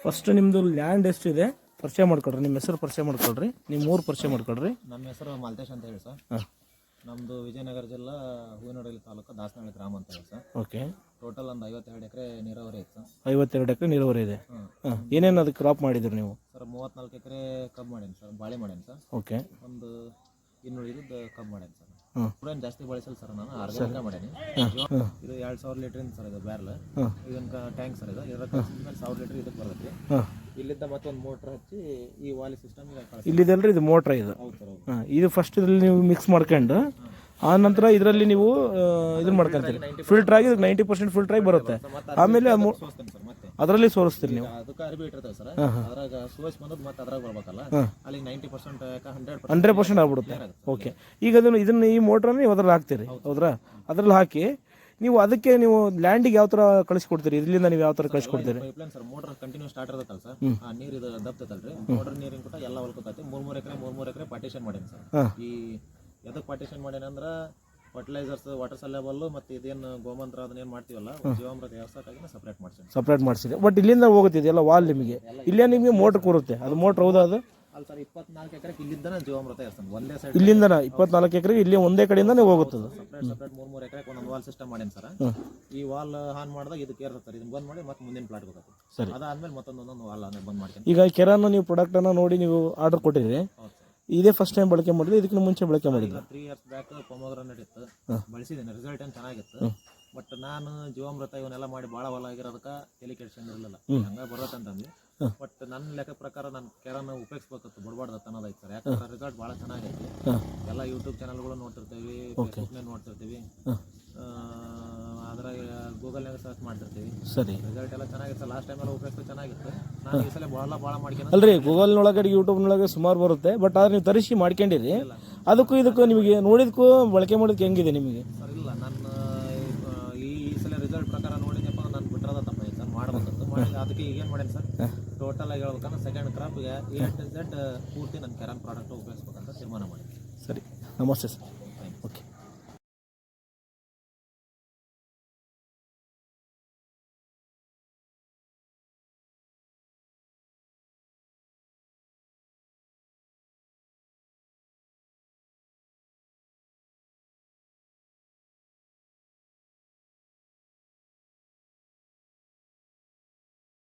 First ನಿಮ್ಮದು land ಎಷ್ಟಿದೆ ಪರಿಚಯ ಮಾಡ್ಕೊಳ್ರಿ, ನಿಮ್ಮ ಹೆಸರು ಪರಿಚಯ ಮಾಡ್ಕೊಳ್ರಿ, ನಿಮ್ಮ ಊರು ಪರಿಚಯ ಮಾಡ್ಕೊಳ್ರಿ. ನಮ್ಮ ಹೆಸರು ಮಾಲ್ತೇಶ್ ಅಂತ ಹೇಳಿ ಸರ್. ಹಾಂ, ನಮ್ಮದು ವಿಜಯನಗರ ಜಿಲ್ಲಾ ಹೂವಿನಡಗಲಿ ತಾಲೂಕು ದಾಸನಹಳ್ಳಿ ಗ್ರಾಮ ಅಂತ ಹೇಳಿ ಸರ್. ಓಕೆ. ಟೋಟಲ್ ಒಂದು 52 ಎಕರೆ ನೀರಾವರಿ ಐತೆ ಸರ್. 52 ಎಕರೆ ನೀರಾವರಿ ಇದೆ. ಹಾಂ, ಏನೇನು ಅದಕ್ಕೆ ಕ್ರಾಪ್ ಮಾಡಿದ್ರಿ ನೀವು? ಸರ್ 34 ಎಕರೆ ಕಬ್ಬು ಮಾಡೀನಿ ಸರ್, ಬಾಳೆ ಮಾಡೀನಿ ಸರ್. ಓಕೆ. ಒಂದು 200 ಕಬ್ಬು ಮಾಡೀನಿ ಸರ್. ಹಾಂ, ಏನು ಜಾಸ್ತಿ ಬಳಸಲ್ಲ ಸರ್, ನಾನು ಆರ್ಗಾನಿಕ ಮಾಡೀನಿ. ಇದು 2000 ಲೀಟ್ರಿಂದ ಸರ್, ಇದು ಬ್ಯಾರಲ್ ಇದನ್ನ ಟ್ಯಾಂಕ್ ಸರ್. ಇದು 1000 ಲೀಟ್ರ್ ಇದಕ್ಕೆ ಬರುತ್ತೆ. ಹಾಂ, ಇಲ್ಲಿಂದ ಮತ್ತೊಂದು ಮೋಟ್ರ್ ಹಚ್ಚಿ ಈ ವಾಲಿ ಸಿಸ್ಟಮ್ ಇಲ್ಲಿದೆಲ್ರಿ ಇದು ಮೋಟ್ರ್ ಇದು. ಹೌದು ಸರ್. ಹಾಂ, ಇದು ಫಸ್ಟ್ ಇದರಲ್ಲಿ ನೀವು ಮಿಕ್ಸ್ ಮಾಡ್ಕೊಂಡು ಆ ನಂತರ ಇದರಲ್ಲಿ ನೀವು ಇದನ್ನ ಮಾಡ್ಕೊಂತೀರಿ, ಫಿಲ್ಟರ್ ಆಗಿ 90% ಫಿಲ್ಟರ್ ಆಗಿ ಬರುತ್ತೆ. ಆಮೇಲೆ ಅದರಲ್ಲಿ ಸೋರಿಸ್ತೀರಿ ನೀವು. ಅದಕ್ಕೆ ಅರಿವಿ ಇಟ್ಟಿರ್ತೇವೆ ಸರ್, ಅದ್ರಾಗ ಸೋಸ್ ಬಂದದ್ದು ಮತ್ತೆ ಅದ್ರಾಗ ಬರ್ಬೇಕಲ್ಲ, ಅಲ್ಲಿ 90% 100% ಆಗ್ಬಿಡುತ್ತೆ. ಓಕೆ. ಈಗ ಇದನ್ನ ಈ ಮೋಟ್ರನ್ನ ನೀವು ಅದ್ರಲ್ಲಿ ಹಾಕ್ತೀರಿ, ಹೌದ್ರಾ? ಅದ್ರಲ್ಲಿ ಹಾಕಿ ನೀವು ಅದಕ್ಕೆ ನೀವು ಲ್ಯಾಂಡಿಗೆ ಯಾವ ಥರ ಕಳಿಸ್ಕೊಡ್ತೀರಿ? ಇಲ್ಲಿಂದ ನೀವು ಯಾವ ಥರ ಕಳಿಸ್ಕೊಡ್ತೀರಿ? Pipeline sir, motor continue start ಇರುತ್ತಲ್ಲ ಸರ್, ಆ ನೀರು ಇದು ದಬ್ತೈತಲ್ರಿ, ಮೋಟರ್ ನೀರಿನ ಕೂಡ ಎಲ್ಲ ಹೊಲ್ಕೋತೈತಿ. 3 ಎಕರೆ ಪಾರ್ಟಿಷನ್ ಮಾಡೀನಿ ಸರ್. ಈ ಎದಕ್ಕೆ ಪಾರ್ಟಿಷನ್ ಮಾಡೇನಿ ಅಂದ್ರೆ ಫರ್ಟಿಲೈಸರ್ಸ್, ವಾಟರ್ ಸಲ್ಲೇಬಲ್ ಮತ್ತು ಇದೇನು ಗೋಮಂತ್ರ ಅದನ್ನೇನು ಮಾಡ್ತೀವಲ್ಲ, ಜೀವಾಮೃತ ವ್ಯವಸ್ಥೆಗಾಗಿ ಸಪ್ರೇಟ್ ಮಾಡಿಸಿದೆ. ಬಟ್ ಇಲ್ಲಿಂದ ಹೋಗುತ್ತೆ ಇದೆಲ್ಲ ವಾಲ್ ನಿಮಗೆ, ಇಲ್ಲೇ ನಿಮಗೆ ಮೋಟ್ರ್ ಕೂರುತ್ತೆ. ಅದು ಮೋಟ್ರ್ ಹೌದಾ? ಅದು ಅಲ್ಲ ಸರ್, 24 ಎಕರೆಗೆ ಇಲ್ಲಿಂದ ಜೀವಾಮೃತ ಇರ್ತದೆ ಒಂದೇ ಸೈಡ್. ಇಲ್ಲಿಂದ 24 ಎಕರೆಗೆ ಇಲ್ಲಿ ಒಂದೇ ಕಡೆಯಿಂದನೇ ಹೋಗುತ್ತದೆ. ಸಪ್ರೇಟ್ 3 ಎಕರೆಗೆ ಒಂದೊಂದು ವಾಲ್ ಸಿಸ್ಟಮ್ ಮಾಡೇನಿ ಸರ್. ಈ ವಾಲ್ ಆನ್ ಮಾಡಿದಾಗ ಇದಕ್ಕೆ ಏರ್ತದೆ, ಇದನ್ನ ಬಂದ್ ಮಾಡಿ ಮತ್ತೆ ಮುಂದಿನ ಪ್ಲಾಟ್ ಹೋಗುತ್ತೆ ಸರ್. ಅದಾದ್ಮೇಲೆ ಮತ್ತೊಂದೊಂದು ವಾಲ್ ಬಂದ್ ಮಾಡ್ತೀನಿ. ಈಗ ಕೆರಾನ ನೀವು ಪ್ರಾಡಕ್ಟನ್ನು ನೋಡಿ ನೀವು ಆರ್ಡರ್ ಕೊಟ್ಟಿರಿ, ಇದೇ ಫಸ್ಟ್ ಟೈಮ್ ಬಳಕೆ ಮಾಡಿದ್ರೆ ಇದಕ್ಕಿಂತ ಮುಂಚೆ ಬಳಕೆ ಮಾಡಿದ್ರೆ? 3 ಇಯರ್ಸ್ ಬ್ಯಾಕ್ ಪೊಮೊಗ್ರಾನೇಟ್ ಇತ್ತು, ಬಳಸಿದ್ದೇನೆ. ರಿಸಲ್ಟ್ ಏನು ಚೆನ್ನಾಗಿತ್ತು. ಬಟ್ ನಾನು ಜೀವಾಮೃತ ಇವನ್ನೆಲ್ಲ ಮಾಡಿ ಭಾಳ ಹೊಲ ಆಗಿರೋದಕ್ಕೆ ತಲೆ ಕೆಡಿಸ್ಕೊಂಡಿರಲಿಲ್ಲ, ಹಂಗೆ ಬರುತ್ತೆ ಅಂತಂದು. ಬಟ್ ನನ್ನ ಲೆಕ್ಕ ಪ್ರಕಾರ ನಾನು ಕೆರನ್ನು ಉಪಯೋಗಿಸ್ಬೇಕಿತ್ತು, ಬಿಡಬಾರ್ದು ಅನ್ನೋದೈತೆ ಸರ್. ಯಾಕಂದ್ರೆ ರಿಸಲ್ಟ್ ಭಾಳ ಚೆನ್ನಾಗೈತಿ. ಎಲ್ಲ ಯೂಟ್ಯೂಬ್ ಚಾನಲ್ಗಳು ನೋಡ್ತಿರ್ತೀವಿ, ಫೇಸ್ಬುಕ್ನಾಗ ನೋಡ್ತಿರ್ತೀವಿ, ಅದ್ರಾಗ ಗೂಗಲ್ನಾಗ ಸರ್ಚ್ ಮಾಡ್ತಿರ್ತೀವಿ. ಸರಿ, ರಿಸಲ್ಟ್ ಎಲ್ಲ ಚೆನ್ನಾಗಿತ್ತು. ಲಾಸ್ಟ್ ಟೈಮ್ ಎಲ್ಲ ಉಪಯೋಗಿಸ್ತಾ ಚೆನ್ನಾಗಿತ್ತು. ನಾನು ಈ ಸಲ ಭಾಳ ಮಾಡ್ಕೊಂಡು ಅಲ್ರಿ, ಗೂಗಲ್ನೊಳಗಡೆ ಯೂಟ್ಯೂಬ್ನೊಳಗೆ ಸುಮಾರು ಬರುತ್ತೆ. ಬಟ್ ಆದ್ರೆ ನೀವು ತರಿಸಿ ಮಾಡ್ಕೊಂಡಿರಿ, ಅದಕ್ಕೂ ಇದಕ್ಕೂ ನಿಮಗೆ ನೋಡಿದಕ್ಕೂ ಬಳಕೆ ಮಾಡೋದಕ್ಕೆ ಹೆಂಗಿದೆ ನಿಮಗೆ? ಸರ್ ಇಲ್ಲ, ನಾನು ಈ ಸಲ ರಿಸಲ್ಟ್ ಪ್ರಕಾರ ನೋಡಿದ್ನಪ್ಪ, ನಾನು ಬಿಟ್ಟಿರೋದ ತಪ್ಪ ಐತೆ ಸರ್, ಮಾಡ್ಬೇಕಂತ ಮಾಡಿ. ಅದಕ್ಕೆ ಈಗ ಏನು ಮಾಡೇನಿ ಸರ್, ಟೋಟಲ್ ಆಗಿ ಹೇಳ್ಬೇಕಂದ್ರೆ ಸೆಕೆಂಡ್ ಕ್ರಾಪ್ಗೆ A to Z ಪೂರ್ತಿ ನನ್ನ ಕೆರಾನ್ ಪ್ರಾಡಕ್ಟ್ ಉಪಯೋಗಿಸ್ಬೇಕಂತ ತೀರ್ಮಾನ ಮಾಡಿ. ಸರಿ, ನಮಸ್ತೆ ಸರ್.